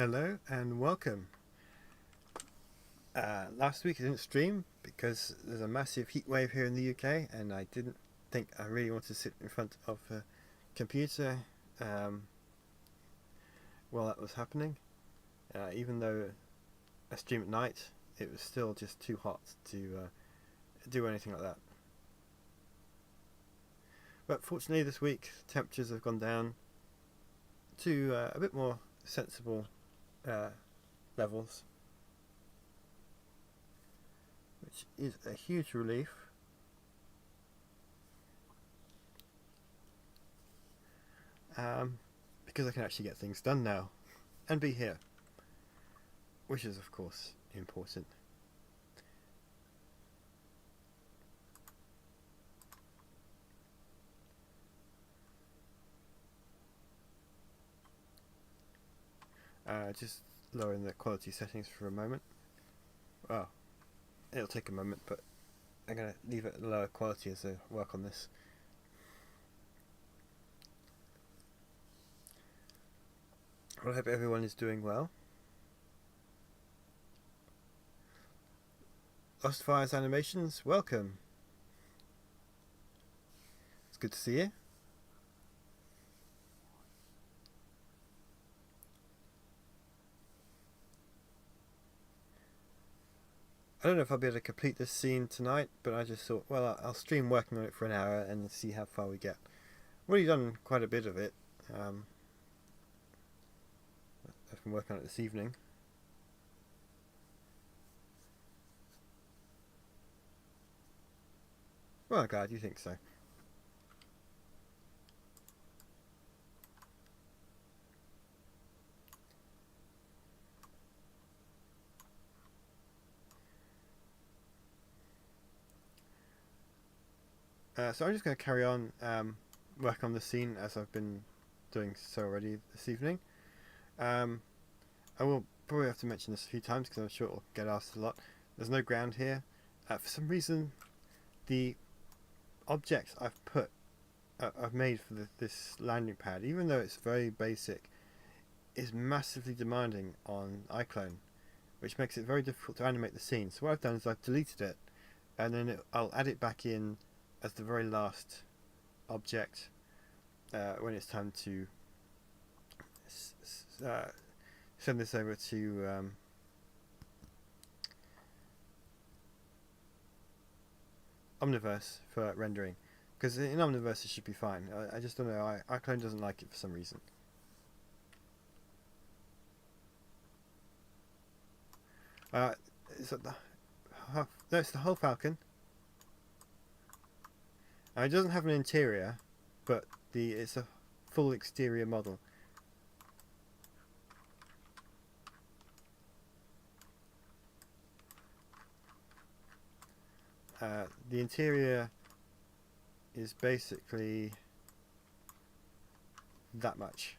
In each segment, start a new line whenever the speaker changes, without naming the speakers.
Hello and welcome. Last week I didn't stream because there's a massive heat wave here in the UK and I didn't think I really wanted to sit in front of a computer while that was happening. Even though I stream at night, it was still just too hot to do anything like that. But fortunately this week temperatures have gone down to a bit more sensible levels, which is a huge relief. Because I can actually get things done now and be here, which is of course important. Just lowering the quality settings for a moment. Well, it'll take a moment, but I'm going to leave it at lower quality as I work on this. Well, I hope everyone is doing well. Lost Fires Animations, welcome. It's good to see you. I don't know if I'll be able to complete this scene tonight, but I just thought, well, I'll stream working on it for an hour and see how far we get. I've already done quite a bit of it. I've been working on it this evening. Well, I'm glad you think so. So I'm just going to carry on working on the scene as I've been doing so already this evening. I will probably have to mention this a few times because I'm sure it'll get asked a lot. There's no ground here. For some reason, the objects I've made for this landing pad, even though it's very basic, is massively demanding on iClone, which makes it very difficult to animate the scene. So what I've done is I've deleted it, and then I'll add it back in as the very last object when it's time to send this over to Omniverse for rendering, because in Omniverse it should be fine. I just don't know, iClone doesn't like it for some reason. Is that no, it's the whole Falcon. It doesn't have an interior, but it's a full exterior model. The interior is basically that much.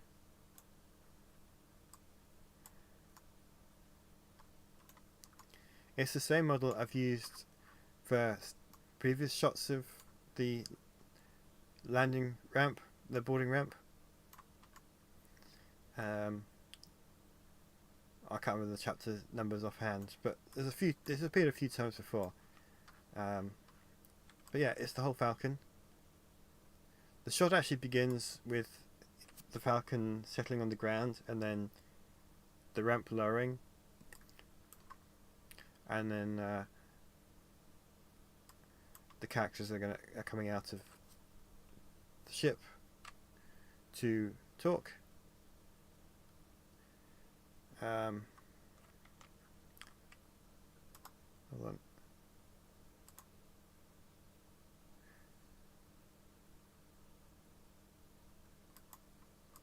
It's the same model I've used for previous shots of the landing ramp, the boarding ramp. I can't remember the chapter numbers offhand, but it's appeared a few times before. But yeah, it's the whole Falcon. The shot actually begins with the Falcon settling on the ground and then the ramp lowering, and then the characters are coming out of the ship to talk. Hold on.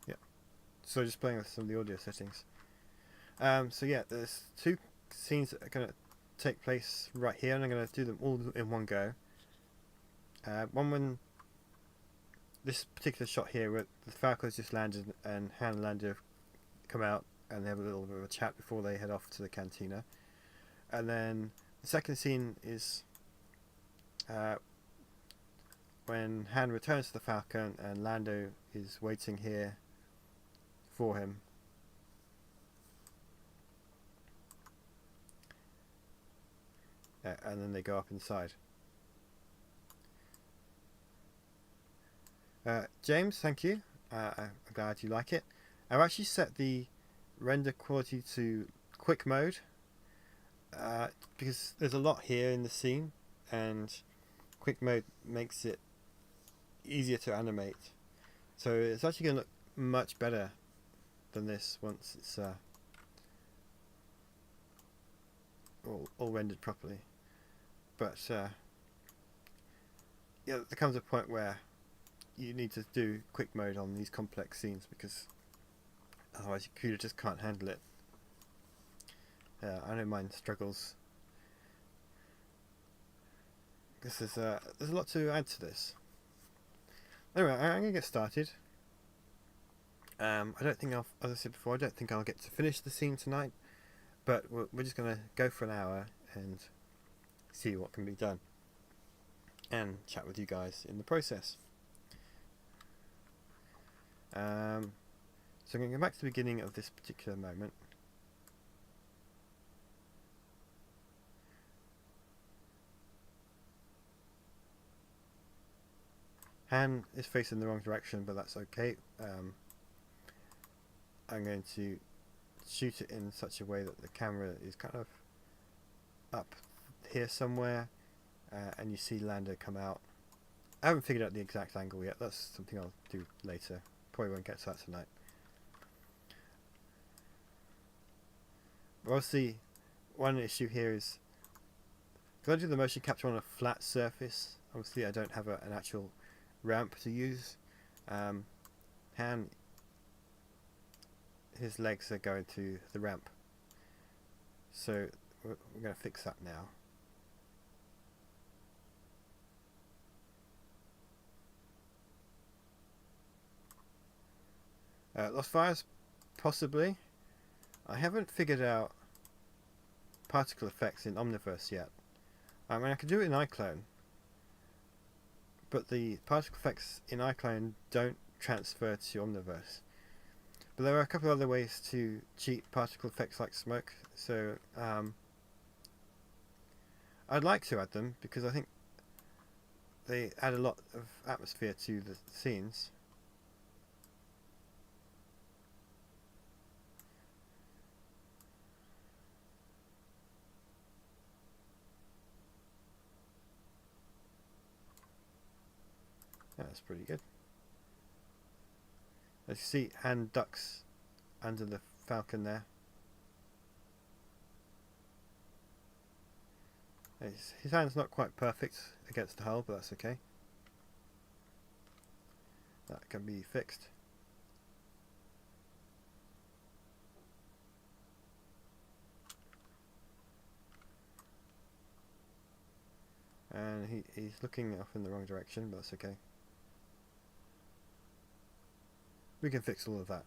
Yeah. So just playing with some of the audio settings. So yeah, there's two scenes that are going to take place right here, and I'm going to do them all in one go. One when this particular shot here, where the Falcon's just landed and Han and Lando come out and they have a little bit of a chat before they head off to the cantina. And then the second scene is when Han returns to the Falcon and Lando is waiting here for him. and then they go up inside. James, thank you. I'm glad you like it. I've actually set the render quality to quick mode because there's a lot here in the scene, and quick mode makes it easier to animate. So it's actually going to look much better than this once it's all rendered properly. But yeah, there comes a point where you need to do quick mode on these complex scenes because otherwise your computer just can't handle it. I know mine struggles. Because there's a lot to add to this. Anyway, I'm gonna get started. I don't think as I said before, I don't think I'll get to finish the scene tonight, but we're just gonna go for an hour and see what can be done, and chat with you guys in the process. So I'm going to go back to the beginning of this particular moment. Han is facing the wrong direction, but that's okay. I'm going to shoot it in such a way that the camera is kind of up here somewhere, and you see Lando come out. I haven't figured out the exact angle yet. That's something I'll do later. Probably won't get to that tonight. But obviously, one issue here is because I do the motion capture on a flat surface. Obviously, I don't have an actual ramp to use. Han, his legs are going to the ramp, so we're going to fix that now. Lost fires, possibly. I haven't figured out particle effects in Omniverse yet. I mean, I could do it in iClone, but the particle effects in iClone don't transfer to Omniverse. But there are a couple of other ways to cheat particle effects like smoke, so I'd like to add them because I think they add a lot of atmosphere to the scenes. That's pretty good. As you see, Han ducks under the Falcon there. His hand's not quite perfect against the hull, but that's okay. That can be fixed. And he's looking off in the wrong direction, but that's okay. We can fix all of that.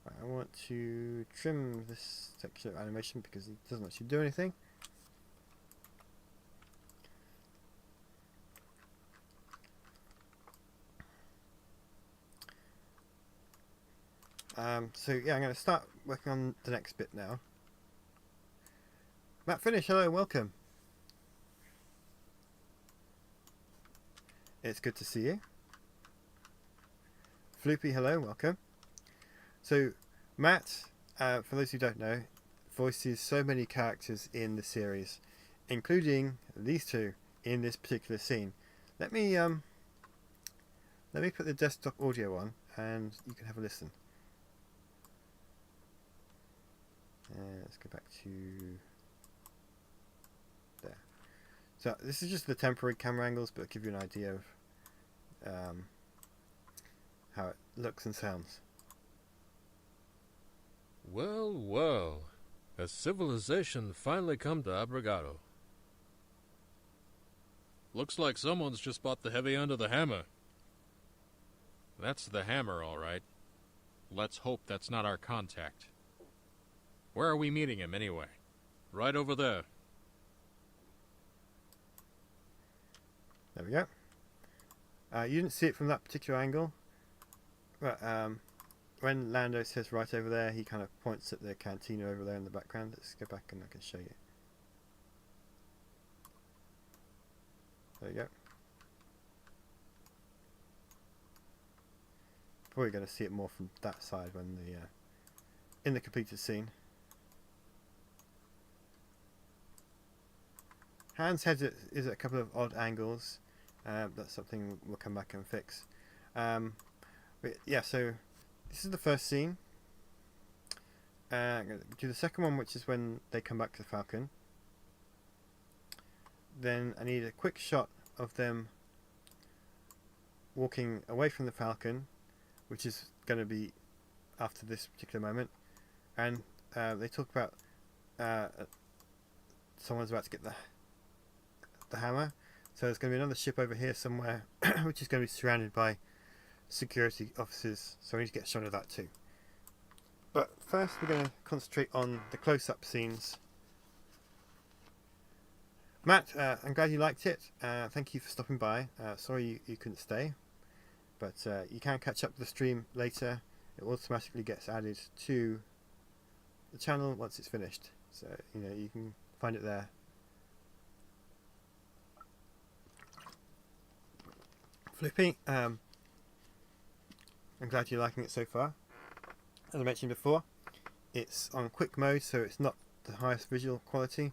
Right, I want to trim this section of animation because it doesn't actually do anything. So yeah, I'm going to start working on the next bit now. Matt Finish, hello, welcome. It's good to see you. Floopy, hello, welcome. So Matt, for those who don't know, voices so many characters in the series, including these two in this particular scene. Let me put the desktop audio on and you can have a listen. Let's go back to there. So this is just the temporary camera angles, but it'll give you an idea of how it looks and sounds.
Well, well, has civilization finally come to Abrigado? Looks like someone's just bought the heavy end of the hammer. That's the hammer, all right. Let's hope that's not our contact. Where are we meeting him, anyway? Right over there.
There we go. You didn't see it from that particular angle, but when Lando says right over there, he kind of points at the cantina over there in the background. Let's go back and I can show you. There you go. Probably going to see it more from that side when the in the completed scene. Han's head is at a couple of odd angles. That's something we'll come back and fix. But yeah, so this is the first scene. I'm going to do the second one, which is when they come back to the Falcon. Then I need a quick shot of them walking away from the Falcon, which is going to be after this particular moment. And they talk about someone's about to get the hammer. So there's going to be another ship over here somewhere, which is going to be surrounded by security officers. So we need to get a shot of that too. But first we're going to concentrate on the close-up scenes. Matt, I'm glad you liked it. Thank you for stopping by. Sorry you couldn't stay. But you can catch up with the stream later. It automatically gets added to the channel once it's finished. So, you can find it there. Flippy, I'm glad you're liking it so far. As I mentioned before, it's on quick mode, so it's not the highest visual quality.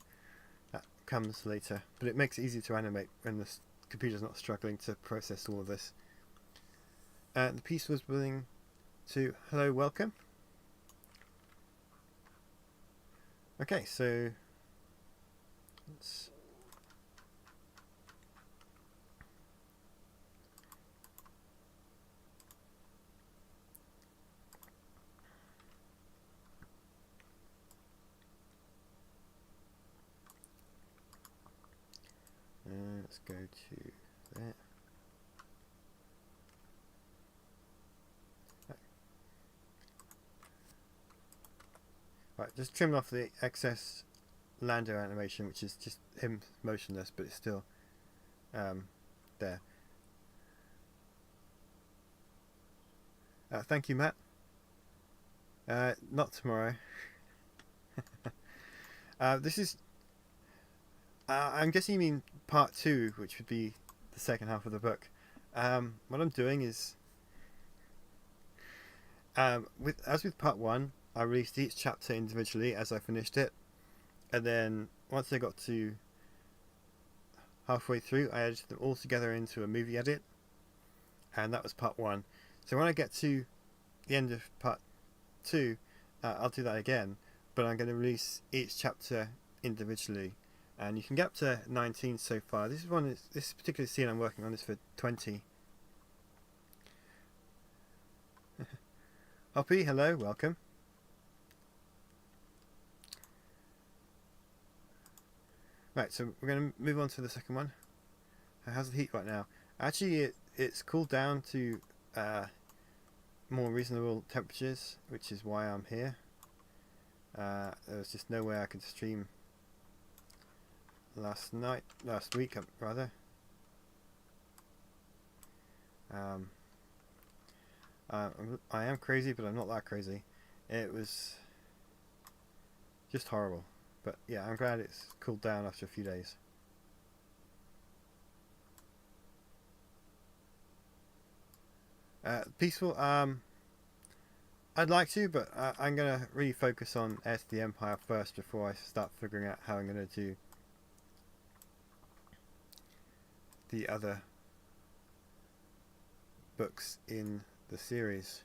That comes later, but it makes it easy to animate when the computer's not struggling to process all of this. The piece was willing to hello, welcome. Okay, so let's go to there. Right, just trim off the excess Lando animation, which is just him motionless, but it's still there. Thank you, Matt. Not tomorrow. This is... I'm guessing you mean part 2, which would be the second half of the book. What I'm doing is... as with part 1, I released each chapter individually as I finished it. And then, once I got to halfway through, I edited them all together into a movie edit. And that was part 1. So when I get to the end of part 2, I'll do that again. But I'm going to release each chapter individually. And you can get up to 19 so far. This particular scene I'm working on is for 20. Hoppy, hello, welcome. Right, so we're going to move on to the second one. How's the heat right now? Actually, it's cooled down to more reasonable temperatures, which is why I'm here. There was just no way I could stream last week rather. I am crazy, but I'm not that crazy. It was just horrible. But yeah, I'm glad it's cooled down after a few days. Peaceful. I'd like to, but I'm gonna really focus on Heir to the Empire first before I start figuring out how I'm gonna do the other books in the series.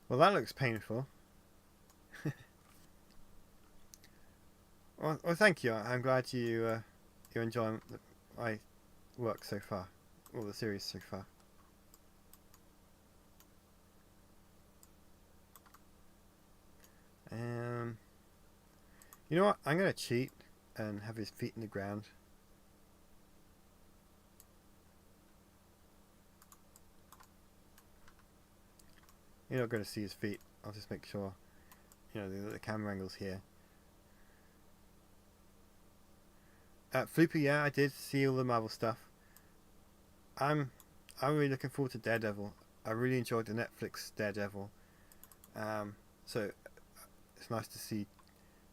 Well, that looks painful. Well, thank you. I'm glad you're enjoying my work so far, or the series so far. You know what? I'm gonna cheat and have his feet in the ground. You're not going to see his feet. I'll just make sure, the camera angle's here. Floopy, yeah, I did see all the Marvel stuff. I'm really looking forward to Daredevil. I really enjoyed the Netflix Daredevil. So it's nice to see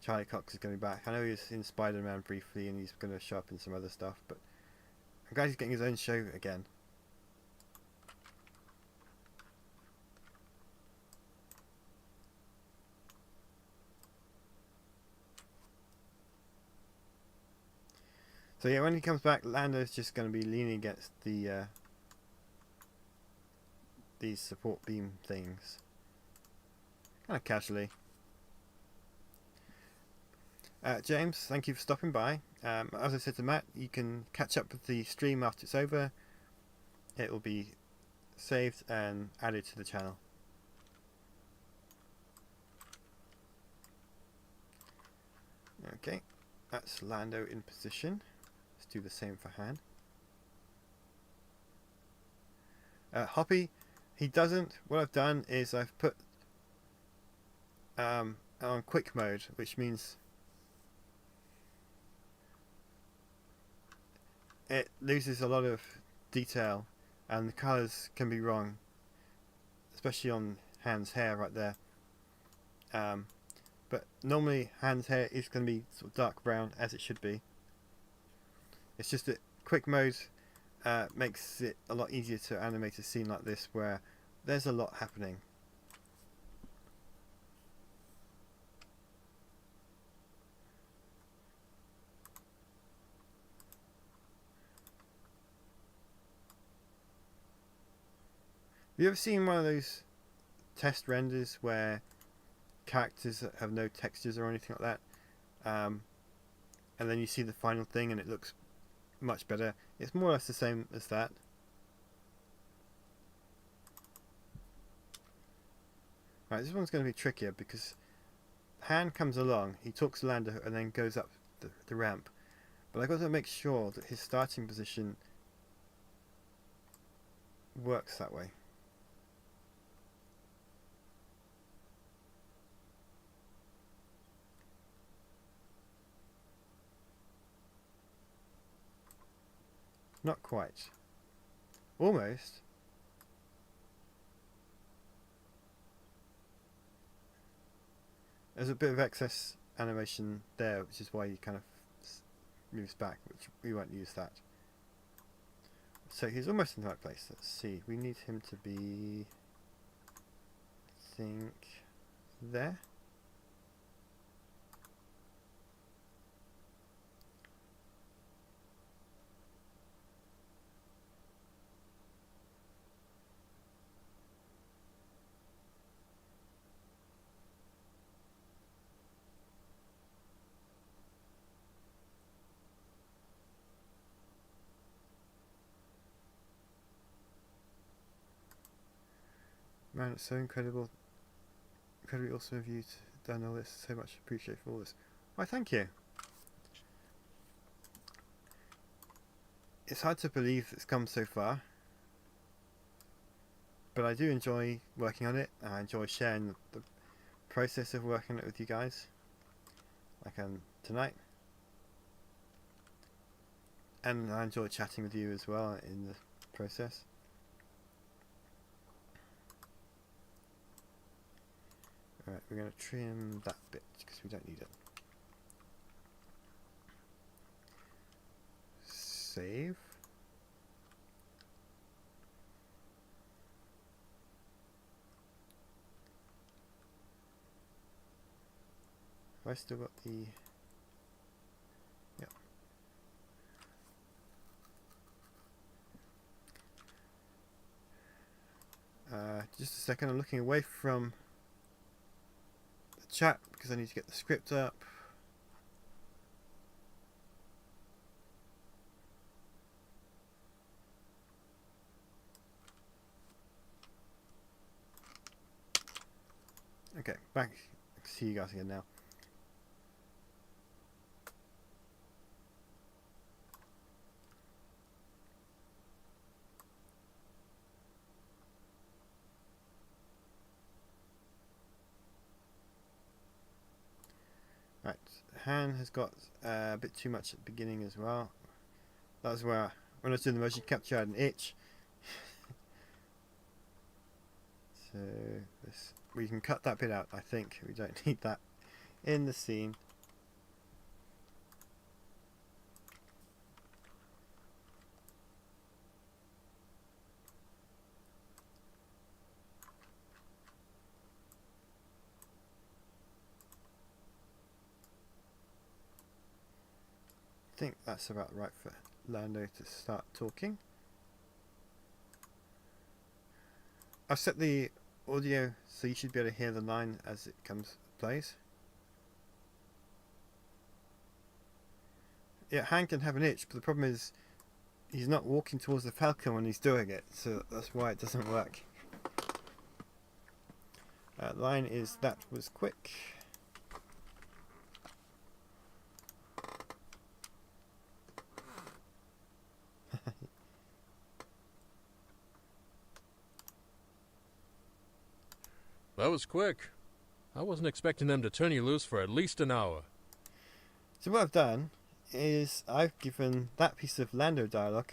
Charlie Cox is going to be back. I know he was in Spider-Man briefly and he's going to show up in some other stuff, but I'm glad he's getting his own show again. So yeah, when he comes back, Lando's just going to be leaning against the these support beam things, kind of casually. James, thank you for stopping by. As I said to Matt, you can catch up with the stream after it's over. It will be saved and added to the channel. Okay, that's Lando in position. Let's do the same for Han. Hoppy, he doesn't. What I've done is I've put on quick mode, which means it loses a lot of detail and the colours can be wrong, especially on Han's hair right there. But normally Han's hair is going to be sort of dark brown, as it should be. It's just that quick mode makes it a lot easier to animate a scene like this where there's a lot happening. Have you ever seen one of those test renders where characters have no textures or anything like that, and then you see the final thing and it looks much better? It's more or less the same as that. Right, this one's going to be trickier because Han comes along, he talks to Lando and then goes up the ramp, but I've got to make sure that his starting position works that way. Not quite. Almost. There's a bit of excess animation there, which is why he kind of moves back, which we won't use that. So he's almost in the right place. Let's see. We need him to be, I think, there. Man, it's so incredible. Incredibly awesome of you to done all this. So much appreciated for all this. Why, thank you. It's hard to believe it's come so far, but I do enjoy working on it. I enjoy sharing the process of working on it with you guys, like tonight, and I enjoy chatting with you as well in the process. Alright, we're going to trim that bit because we don't need it. Save. Have I still got the... Yep. Just a second, I'm looking away from chat because I need to get the script up. Okay, back. I can see you guys again now. Right, Han has got a bit too much at the beginning as well. That was where, when I was doing the motion capture, I had an itch. So we can cut that bit out, I think. We don't need that in the scene. I think that's about right for Lando to start talking. I've set the audio so you should be able to hear the line as it plays. Yeah, Han can have an itch, but the problem is he's not walking towards the Falcon when he's doing it, so that's why it doesn't work. Line is, that was quick.
That was quick. I wasn't expecting them to turn you loose for at least an hour.
So what I've done is I've given that piece of Lando dialogue,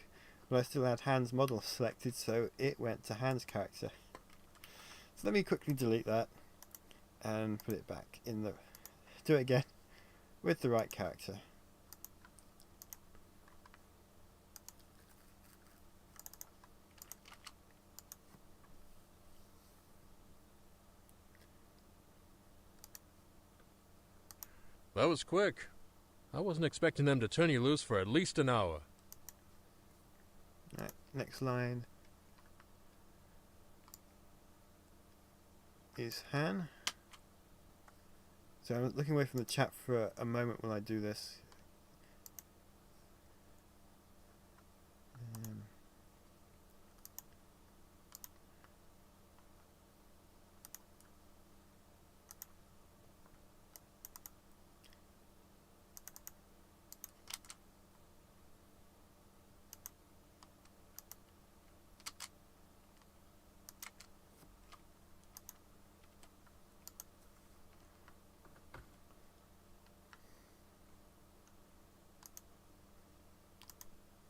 but I still had Han's model selected, so it went to Han's character. So let me quickly delete that and put it back in the... do it again with the right character.
That was quick. I wasn't expecting them to turn you loose for at least an hour.
Right, next line is Han. So I'm looking away from the chat for a moment when I do this.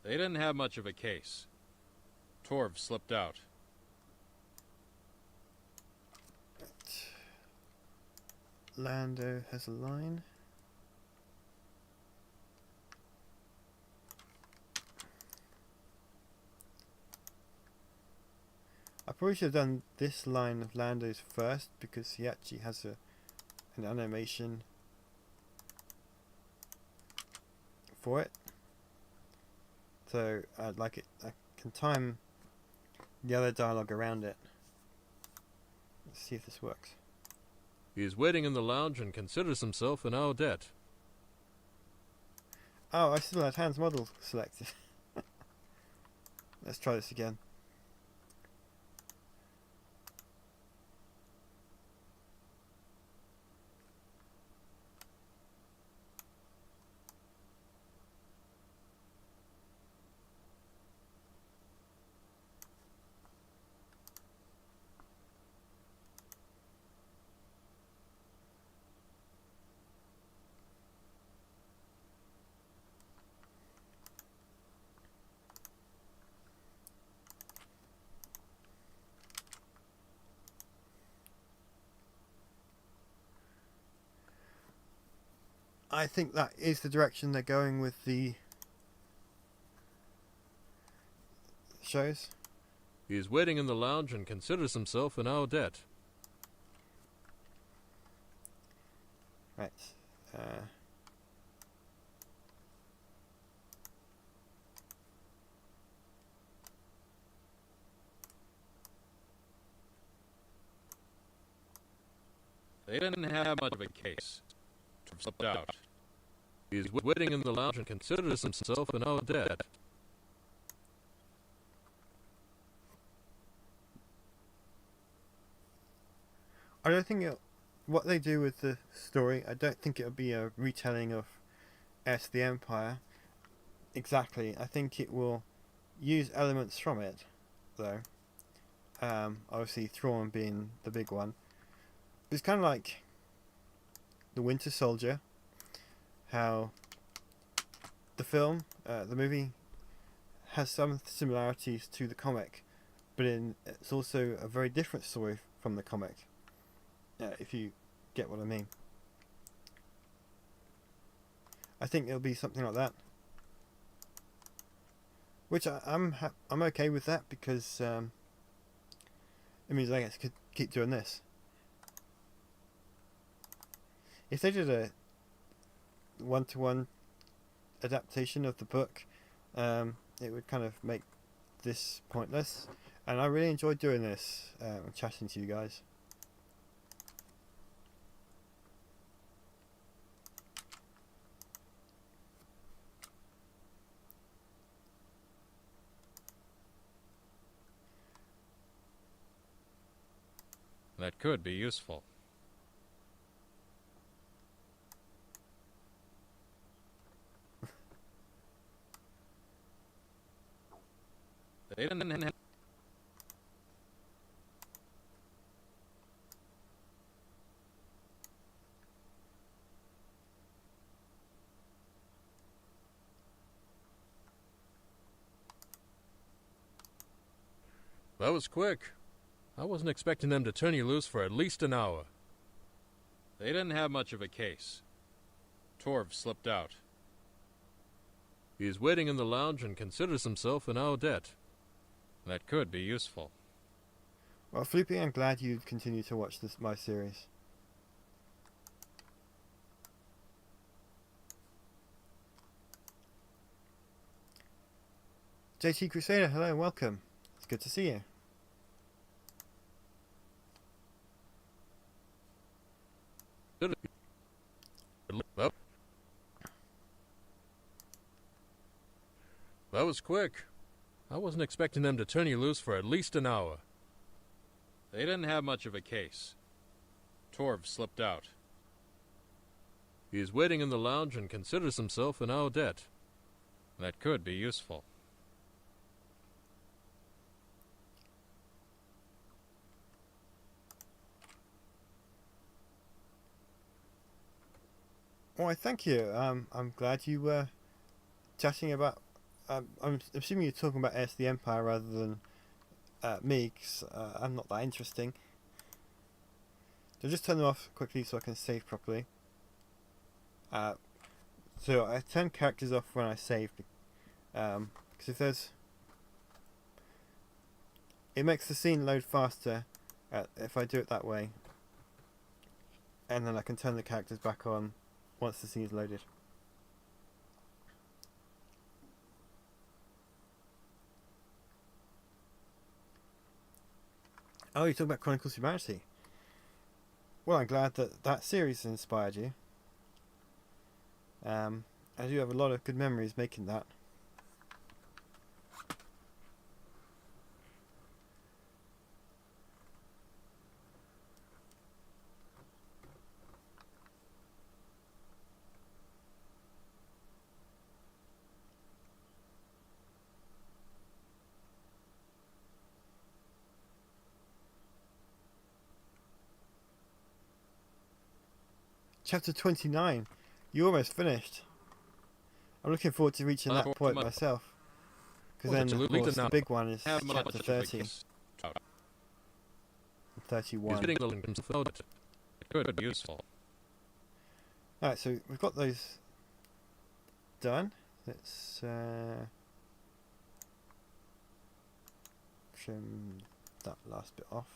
They didn't have much of a case. Torv slipped out.
Lando has a line. I probably should have done this line of Lando's first because he actually has an animation for it. So I'd like it. I can time the other dialogue around it. Let's see if this works.
He is waiting in the lounge and considers himself in our debt.
Oh, I still had Han's model selected. Let's try this again. I think that is the direction they're going with the shows.
He is waiting in the lounge and considers himself in our debt.
Right.
They didn't have much of a case. Slipped out. He's waiting in the lounge and considers himself an old dead.
I don't think what they do with the story, I don't think it'll be a retelling of S the Empire. Exactly. I think it will use elements from it, though. Obviously Thrawn being the big one. It's kind of like the Winter Soldier, how the movie has some similarities to the comic, but it's also a very different story from the comic, if you get what I mean. I think it'll be something like that, which I'm okay with that, because it means I get to keep doing this. If they did a one-to-one adaptation of the book, it would kind of make this pointless, and I really enjoyed doing this, chatting to you guys.
That could be useful. They didn't have... That was quick. I wasn't expecting them to turn you loose for at least an hour. They didn't have much of a case. Torv slipped out. He's waiting in the lounge and considers himself in our debt. That could be useful.
Well, Felipe, I'm glad you continue to watch my series. JT Crusader, hello and welcome. It's good to see you.
That was quick. I wasn't expecting them to turn you loose for at least an hour. They didn't have much of a case. Torv slipped out. He's waiting in the lounge and considers himself in our debt. That could be useful.
Why, thank you. I'm glad you were chatting about... I'm assuming you're talking about S the Empire rather than me, because I'm not that interesting. So just turn them off quickly so I can save properly. So I turn characters off when I save, because if there's... It makes the scene load faster if I do it that way. And then I can turn the characters back on once the scene is loaded. Oh, you're talking about Chronicles of Humanity. Well, I'm glad that that series inspired you. I do have a lot of good memories making that. Chapter 29. You almost finished. I'm looking forward to reaching that point myself. Because then, of course, the big one is chapter 30. And 31.
Could be useful.
Alright, so we've got those done. Let's trim that last bit off.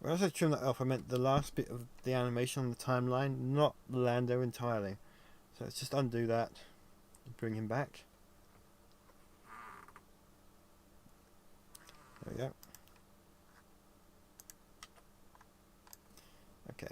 When I said trim that off, I meant the last bit of the animation on the timeline, not Lando entirely. So let's just undo that. bring him back. There we go. Okay.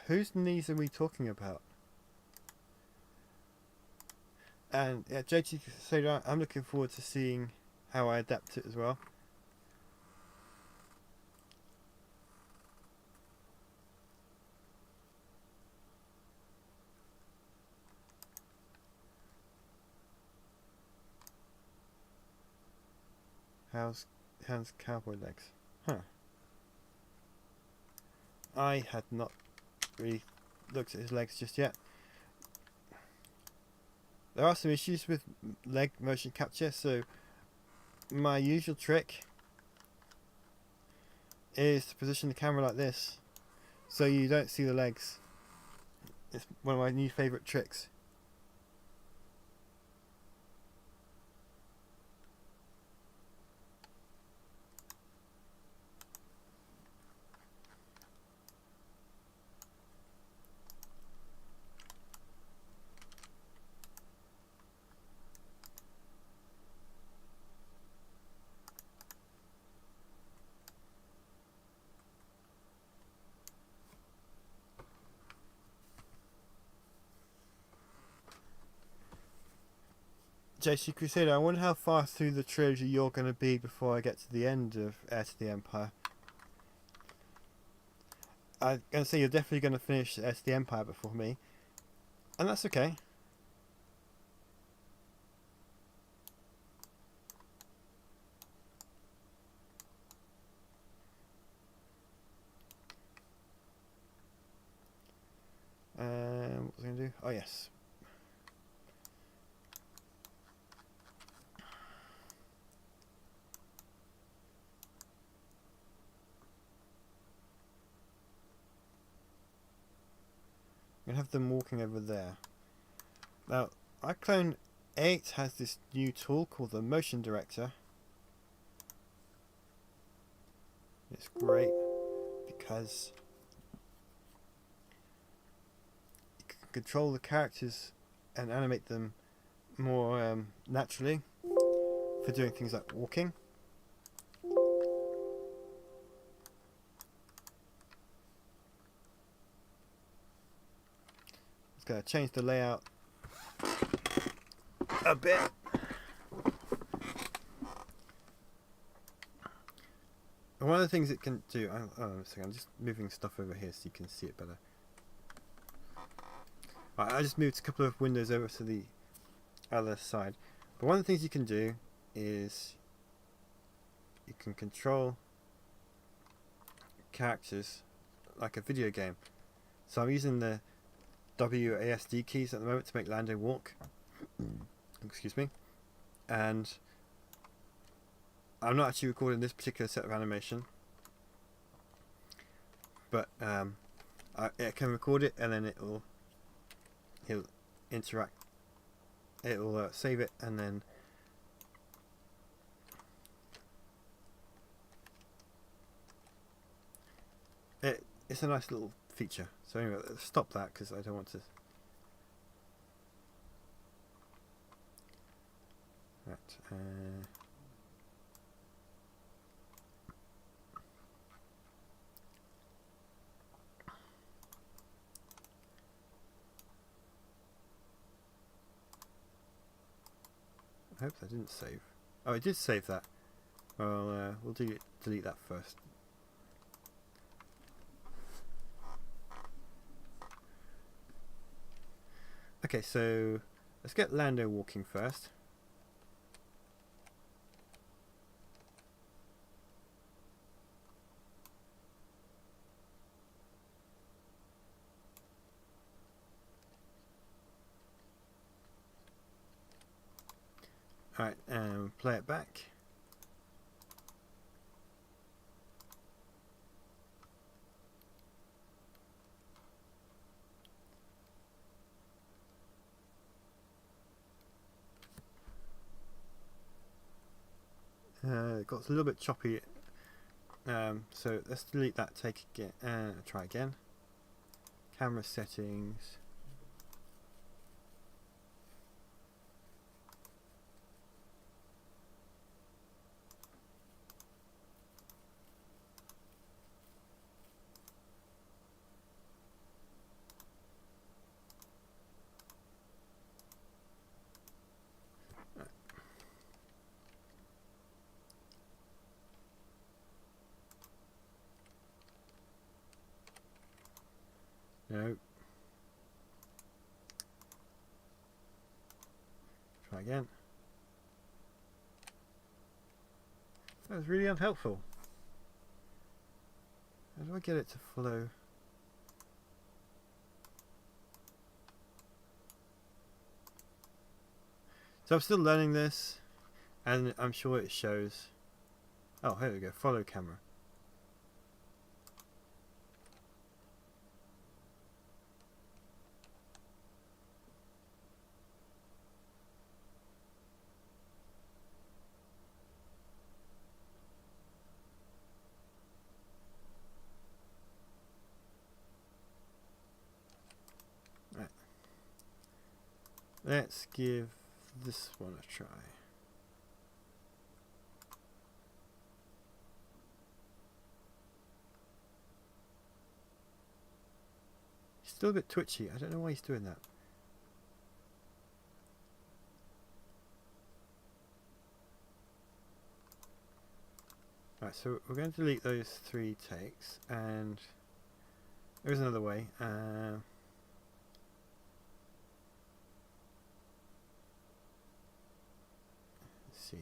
Whose knees are we talking about? And yeah, JT, so I'm looking forward to seeing how I adapt it as well. How's cowboy legs? Huh. I had not really looked at his legs just yet. There are some issues with leg motion capture, so my usual trick is to position the camera like this so you don't see the legs. It's one of my new favourite tricks. JC Crusader, I wonder how far through the trilogy you're going to be before I get to the end of Heir to the Empire. I'm going to say you're definitely going to finish Heir to the Empire before me. And that's okay. What was I going to do? Oh yes. I'm going to have them walking over there. Now, iClone 8 has this new tool called the Motion Director. It's great because you can control the characters and animate them more naturally for doing things like walking. It's going to change the layout a bit. And one of the things it can do, I'm just moving stuff over here so you can see it better. Right, I just moved a couple of windows over to the other side. But one of the things you can do is you can control characters like a video game. So I'm using the WASD keys at the moment to make Lando walk. Excuse me. And I'm not actually recording this particular set of animation, but I can record it and then he'll interact. It'll save it and then it's a nice little feature. So anyway, let's stop that because I don't want to. Right. I hope that didn't save. Oh, it did save that. Well, we'll delete that first. Okay, so let's get Lando walking first. Alright, play it back. It got a little bit choppy. So let's delete that. Take again. Try again. Camera settings. No. Try again. That was really unhelpful. How do I get it to follow? So I'm still learning this, and I'm sure it shows. Oh, here we go. Follow camera. Right. Let's give this one a try. He's still a bit twitchy. I don't know why he's doing that. Right, so we're going to delete those 3 takes, and there's another way. Let's see.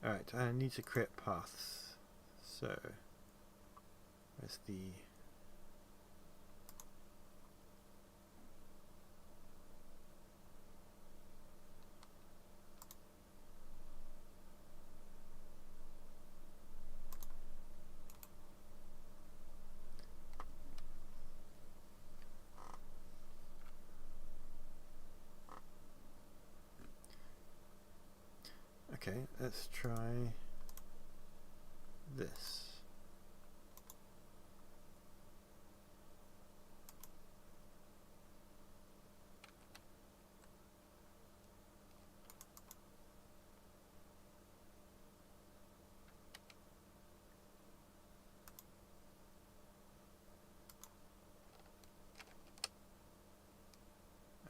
Alright, I need to create paths. So, where's the... Okay, let's try this.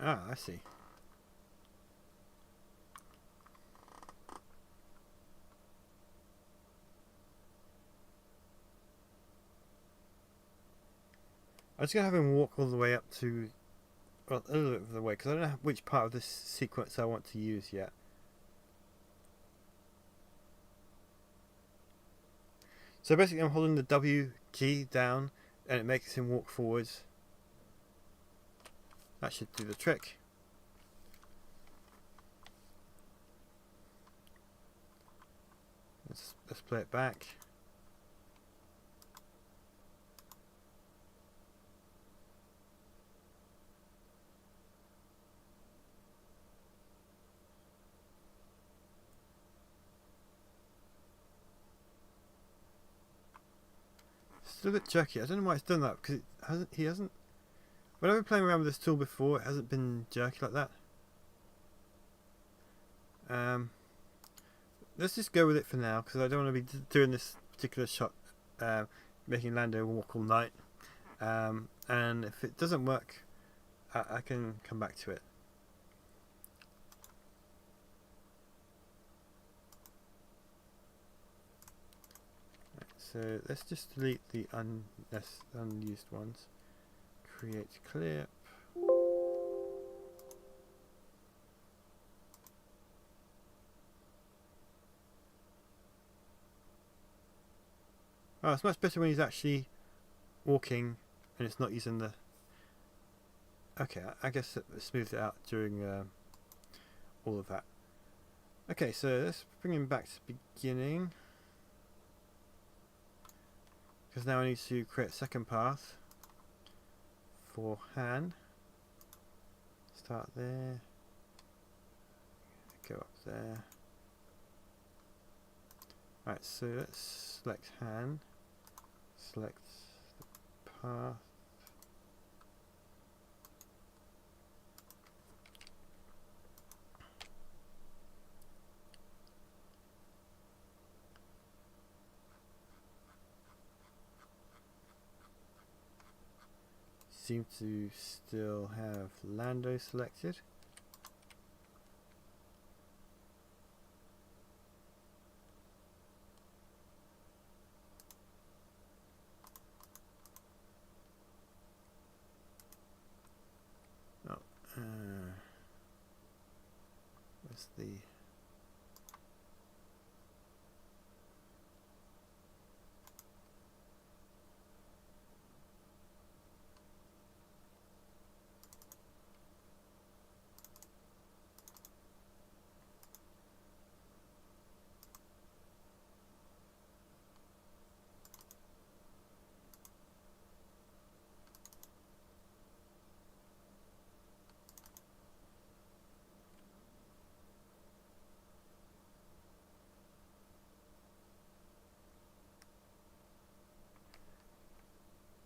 Ah, I see. I'm just going to have him walk all the way up to, well, a little bit of the way, because I don't know which part of this sequence I want to use yet. So basically I'm holding the W key down, and it makes him walk forwards. That should do the trick. Let's play it back. Still a bit jerky. I don't know why it's done that, because he hasn't. When I've been playing around with this tool before, it hasn't been jerky like that. Let's just go with it for now, because I don't want to be doing this particular shot, making Lando walk all night. And if it doesn't work, I can come back to it. Right, so let's just delete the unused ones. Create clip. Oh, it's much better when he's actually walking and it's not using the... Okay, I guess it smoothed it out during all of that. Okay, so let's bring him back to the beginning. Because now I need to create a second path for Han. Start there. Go up there. Right, so let's select Han. Select the path. Seem to still have Lando selected. Oh, where's the...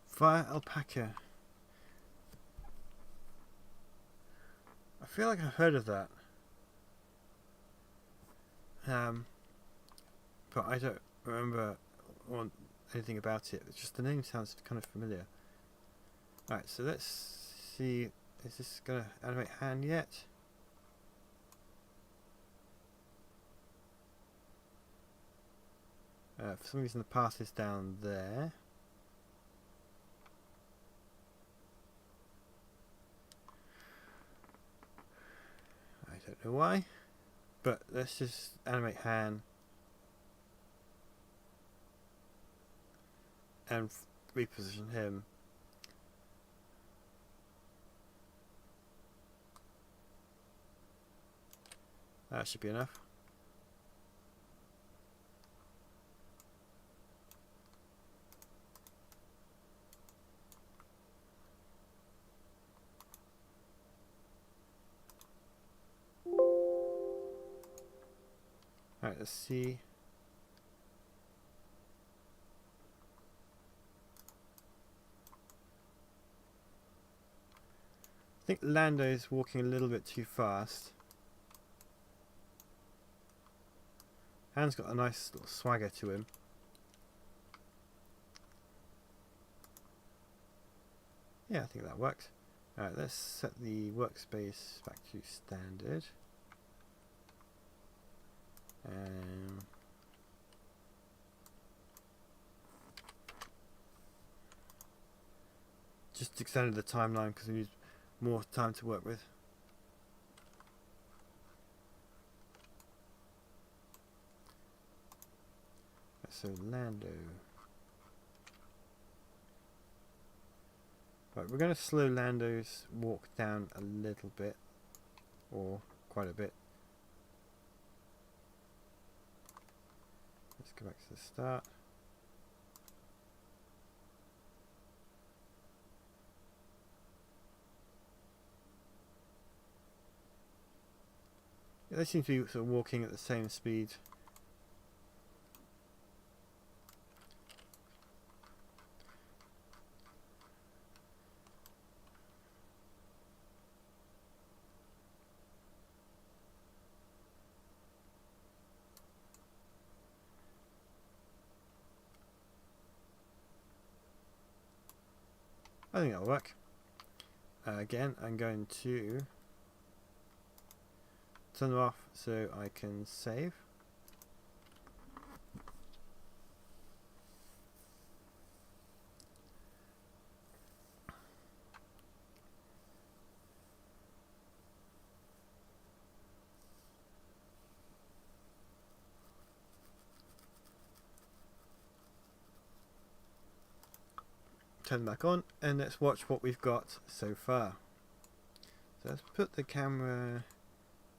Fire alpaca. I feel like I've heard of that. But I don't remember anything about it. It's just the name sounds kind of familiar. Alright, so let's see. Is this going to animate Han yet? For some reason the path is down there. I don't know why. But let's just animate Han. And reposition him. That should be enough. Alright, let's see. I think Lando's walking a little bit too fast. Han's got a nice little swagger to him. Yeah, I think that works. Alright, let's set the workspace back to standard. Just extended the timeline because we need more time to work with. So Lando. Right, we're going to slow Lando's walk down a little bit, or quite a bit. Let's go back to the start. Yeah, they seem to be sort of walking at the same speed. I think that'll work. Again, I'm going to turn them off so I can save. Turn them back on, and let's watch what we've got so far. So let's put the camera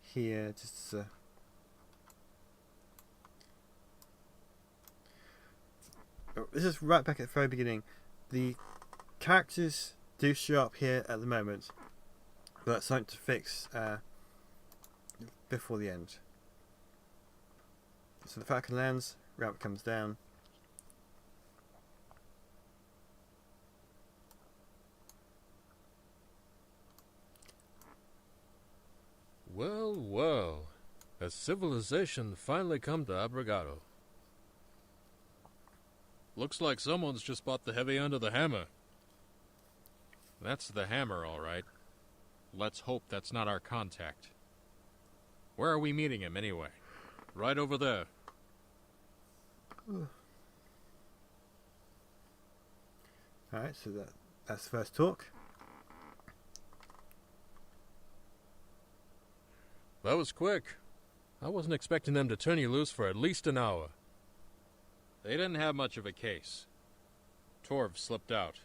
here just as a this is right back at the very beginning. The characters do show up here at the moment, but that's something to fix before the end. So the Falcon lands, ramp comes down.
Well, well. Has civilization finally come to Abrigado? Looks like someone's just bought the heavy end of the hammer. That's the hammer, all right. Let's hope that's not our contact. Where are we meeting him, anyway? Right over there.
Alright, so that's the first talk.
That was quick. I wasn't expecting them to turn you loose for at least an hour. They didn't have much of a case. Torv slipped out.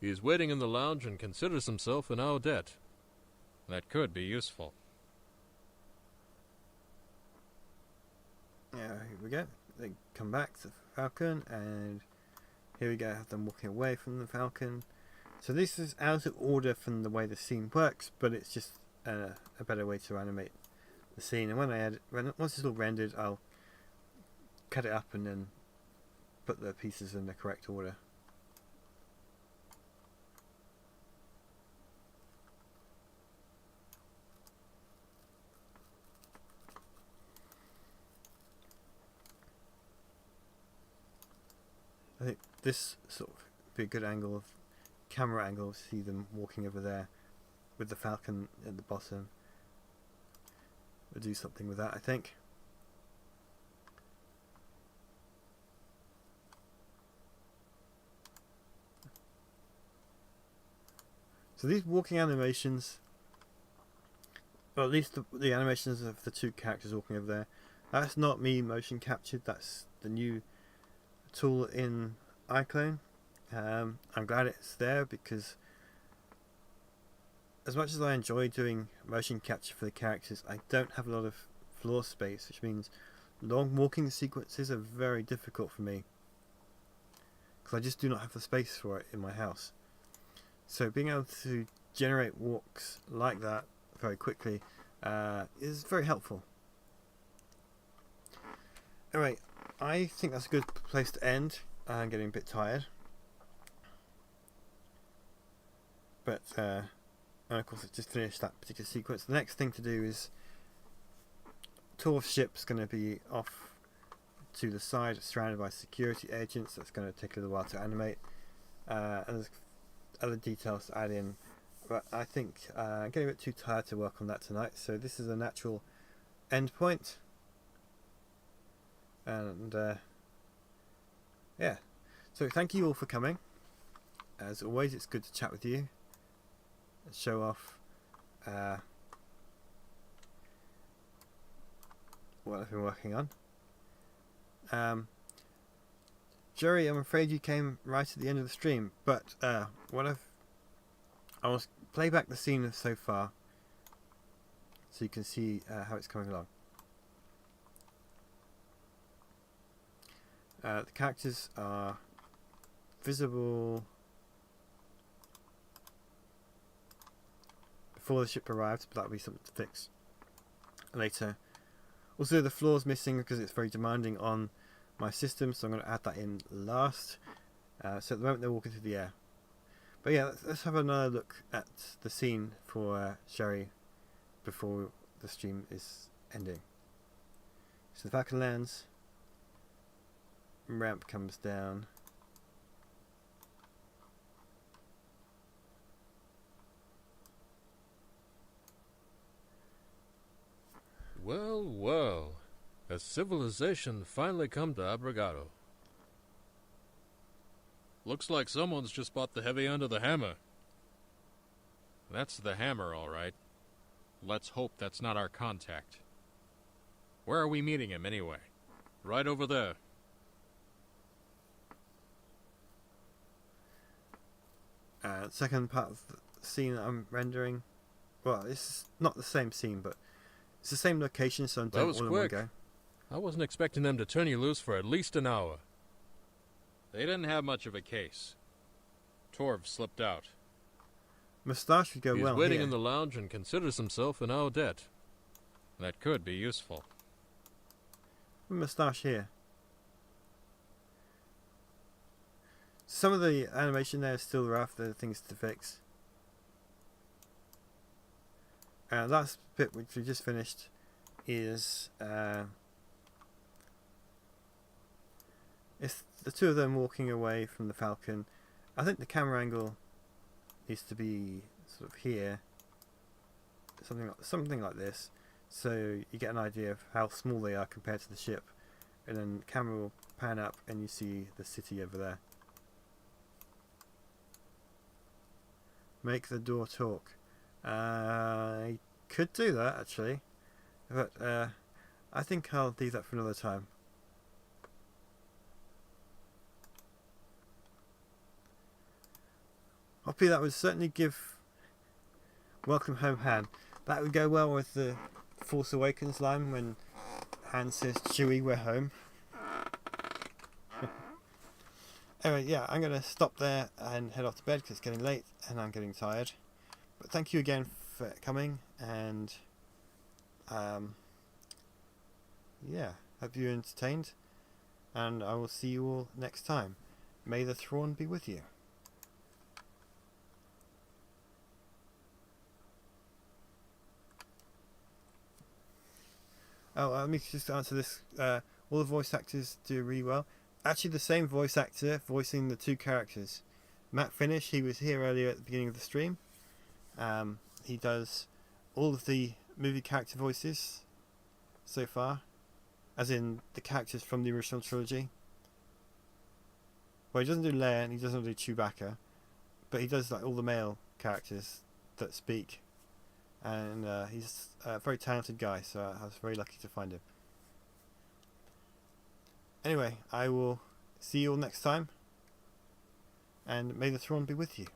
He's waiting in the lounge and considers himself in our debt. That could be useful.
Yeah, here we go. They come back to the Falcon, and here we go, have them walking away from the Falcon. So this is out of order from the way the scene works, but it's just a better way to animate the scene. And once it's all rendered, I'll cut it up and then put the pieces in the correct order. I think this sort of be a good camera angle to see them walking over there with the Falcon at the bottom. We'll do something with that, I think. So these walking animations, or at least the animations of the two characters walking over there, that's not me motion captured, that's the new tool in iClone. I'm glad it's there because as much as I enjoy doing motion capture for the characters, I don't have a lot of floor space, which means long walking sequences are very difficult for me because I just do not have the space for it in my house. So being able to generate walks like that very quickly is very helpful. Anyway, I think that's a good place to end. I'm getting a bit tired. But, and of course, it's just finished that particular sequence. The next thing to do is Torv's ship's going to be off to the side, surrounded by security agents. That's going to take a little while to animate. And there's other details to add in. But I think I'm getting a bit too tired to work on that tonight. So this is a natural end point. And yeah, so thank you all for coming. As always, it's good to chat with you and show off what I've been working on. Jerry, I'm afraid you came right at the end of the stream, but I will play back the scene so far so you can see how it's coming along. The characters are visible before the ship arrives, but that'll be something to fix later. Also, the floor's missing because it's very demanding on my system, so I'm going to add that in last. So at the moment they're walking through the air. But yeah, let's have another look at the scene for Sherry before the stream is ending. So the Falcon lands. Ramp comes down.
Well, well. Has civilization finally come to Abrigado? Looks like someone's just bought the heavy end of the hammer. That's the hammer, all right. Let's hope that's not our contact. Where are we meeting him, anyway? Right over there.
Second part of the scene that I'm rendering. Well, it's not the same scene, but it's the same location, so I'm doing all in one go.
I wasn't expecting them to turn you loose for at least an hour. They didn't have much of a case. Torv slipped out.
Moustache would go
He's
well
waiting
here.
in the lounge and considers himself in our debt. That could be useful.
Moustache here. Some of the animation there is still rough. There are things to fix. Last bit which we just finished is it's the two of them walking away from the Falcon. I think the camera angle needs to be sort of here, something like this, so you get an idea of how small they are compared to the ship, and then the camera will pan up and you see the city over there. Make the door talk. I could do that actually, but I think I'll leave that for another time. Hoppy, that would certainly give Welcome Home Han. That would go well with the Force Awakens line when Han says, Chewie, we're home. Anyway, yeah, I'm going to stop there and head off to bed because it's getting late and I'm getting tired. But thank you again for coming, and yeah, hope you're entertained, and I will see you all next time. May the Thrawn be with you. Oh, let me just answer this. All the voice actors do really well. Actually, the same voice actor voicing the two characters. Matt Finish, he was here earlier at the beginning of the stream. He does all of the movie character voices so far, as in the characters from the original trilogy. Well, he doesn't do Leia and he doesn't do Chewbacca, but he does like all the male characters that speak. And he's a very talented guy, so I was very lucky to find him. Anyway, I will see you all next time, and may the Thrawn be with you.